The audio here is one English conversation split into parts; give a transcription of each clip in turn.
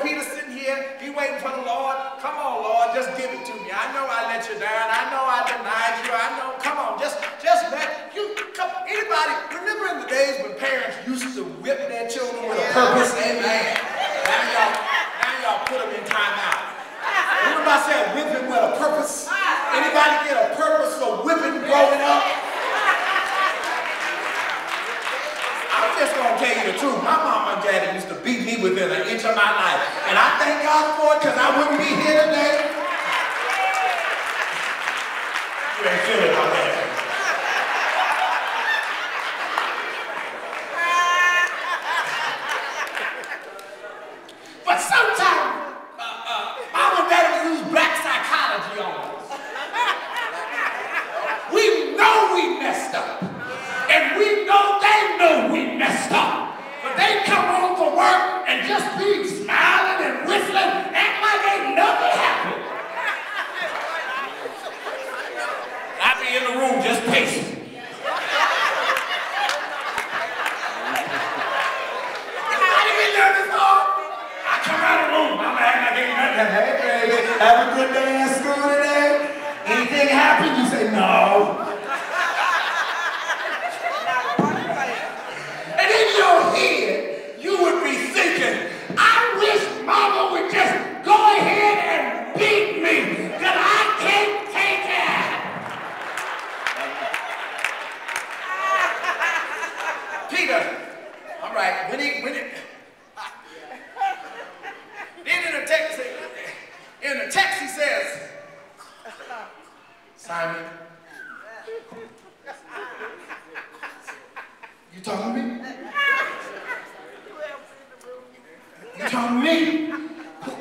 Peter's sitting here, he waiting for the Lord. Come on, Lord, just give it to me. I know I let you down. I know I denied you. I know, come on, just let you, come, anybody, remember in the days when parents used to whip their children with a purpose? Amen. Now y'all put them in timeout. Remember I said whipping with a purpose? Anybody get a purpose for whipping growing up? I'm just going to tell you the truth. My mama and daddy used to beat me within an inch of my life. And I thank God for it because I wouldn't be here today. You ain't feeling my man. But sometimes, mama and daddy use black psychology on us. We know we messed up. And we know they know we messed up. But they come home from work and just be smiling and whistling, act like ain't nothing happened. I be in the room just pacing. Anybody been there before? I come out of the room, I'm acting like ain't nothing. Hey baby, have a good day at school today? Anything happen? You say no. And in your head, you would be thinking, I wish mama would just go ahead and beat me, because I can't take it. Peter, all right, when it, then in the text he says, Simon, you talking to me? You talking to me?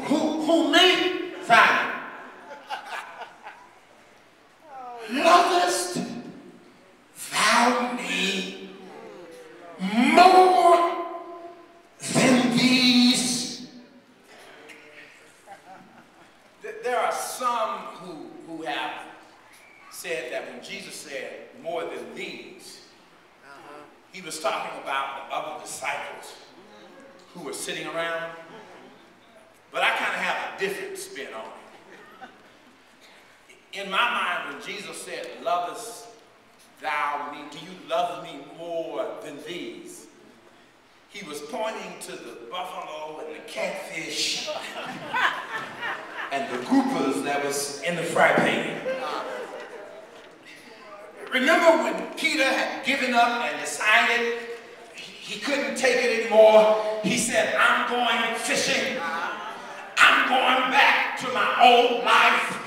Who me? Simon. Lovest thou me more than these? There are some who have said that when Jesus said more than these, he was talking about the other disciples who were sitting around. But I kind of have a different spin on it. In my mind, when Jesus said, lovest thou me, do you love me more than these? He was pointing to the buffalo and the catfish and the groupers that was in the fry pan. Remember when Peter had given up and decided he couldn't take it anymore? He said, I'm going fishing. I'm going back to my old life.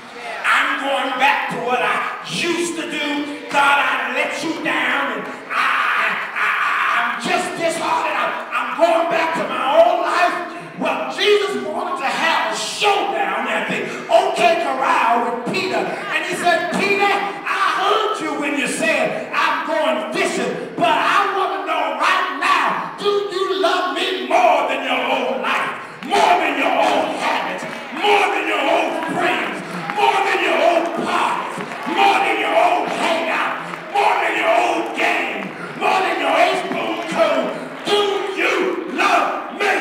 I'm going back to what I used to do. God, I let you down and I'm just disheartened. I'm going back to my old life. Well, Jesus wanted to have a showdown at the OK Corral with Peter. And he said, Peter, I heard you when you said, I'm going fishing, but I want to know right now, do you love me more than your old life, more than your old habits, more than your old friends, more than your old parties, more than your old hangout, more than your old game, more than your ace-boom code? Do you love me?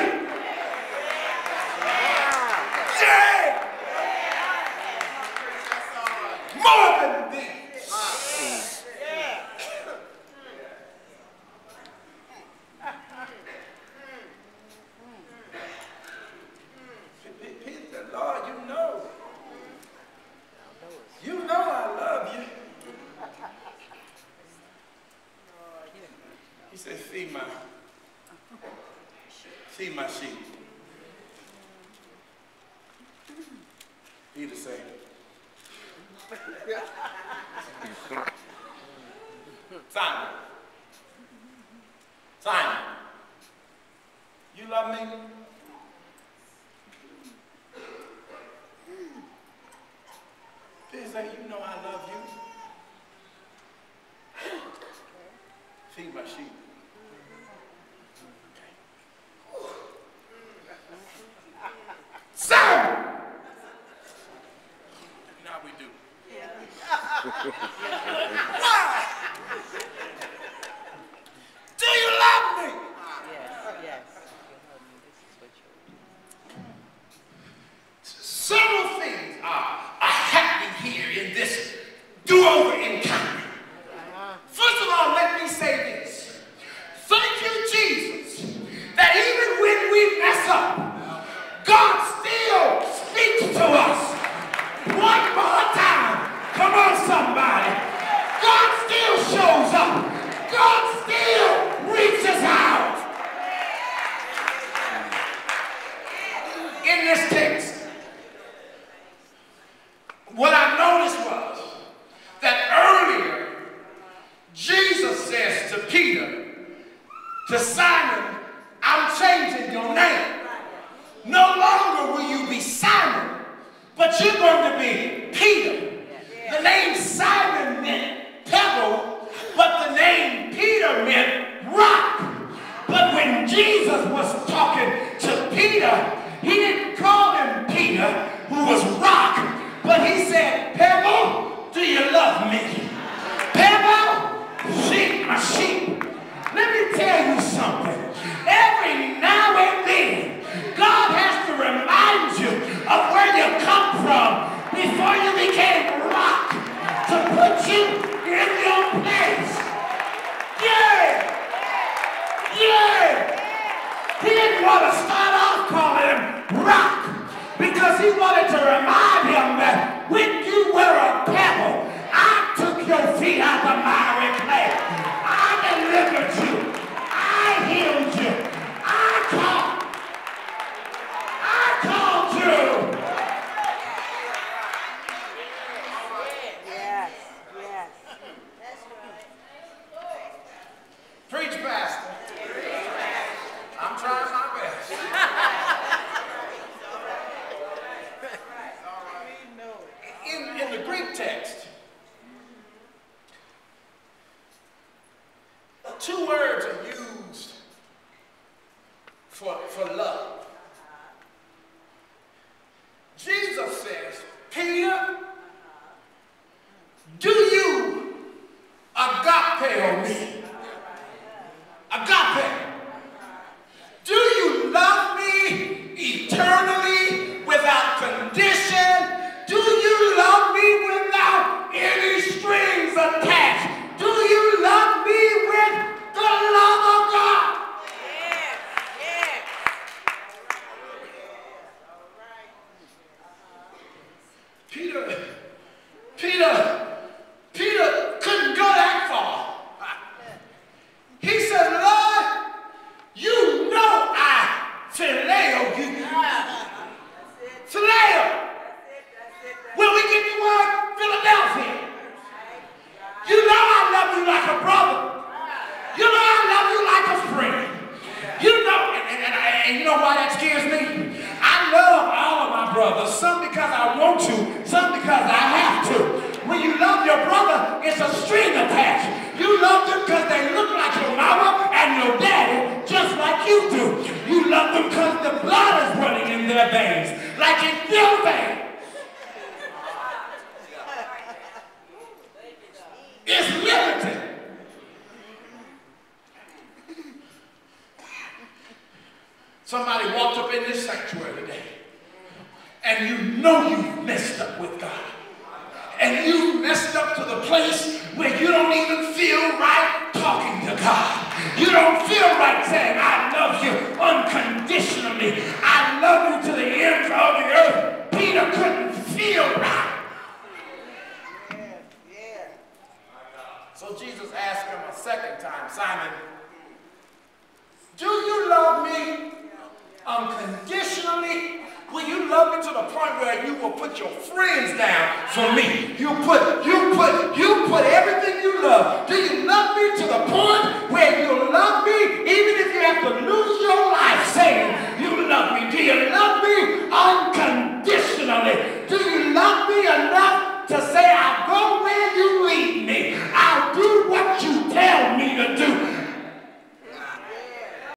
Yeah! More than this. Lord, you know I love you. He said, feed my sheep. Peter said, Simon, you love me? Peter said, you know I love you. Feed my sheep. Simon! You know how we do. Why? Do you love me? Yes, yes. was talking to Peter, he didn't call him Peter, who was rock, but he said, Pebble, do you love me? Pebble, sheep, my sheep. Let me tell you something. Every now and then, God has to remind you of where you come from before you became rock, to put you in your place. Yeah! Yeah! He didn't want to start off calling him rock because he wanted to remind him that when you were a pebble, I took your feet out the miry clay. I delivered you. I healed you. I called you. Yes, yes. Preach, Pastor. I'm trying my best. In the Greek text, two words are used for love. Jesus says, Peter, do you agapeo me? Agape. Do you love me eternally without condition? Do you love me without any strings attached? Do you love me with the love of God? Peter couldn't go that far. He said, Lord, you know I phileo you. Phileo. When we get the word Philadelphia, you know I love you like a brother. You know I love you like a friend. You know, and you know why that scares me? I love all of my brothers, some because I want to, some because I have to. When you love your brother, it's a string attached. You love them because they look like your mama and your daddy, just like you do. You love them because the blood is running in their veins, like in your veins. It's limited. Somebody walked up in this sanctuary today, and you know you've messed up with God. And you messed up to the place where you don't even feel right talking to God. You don't feel right saying, I love you unconditionally. I love you to the ends of the earth. Peter couldn't feel right. So Jesus asked him a second time, Simon, do you love me unconditionally? Will you love me to the point where you will put your friends down for me? You put everything you love. Do you love me to the point where you love me even if you have to lose your life saying you love me? Do you love me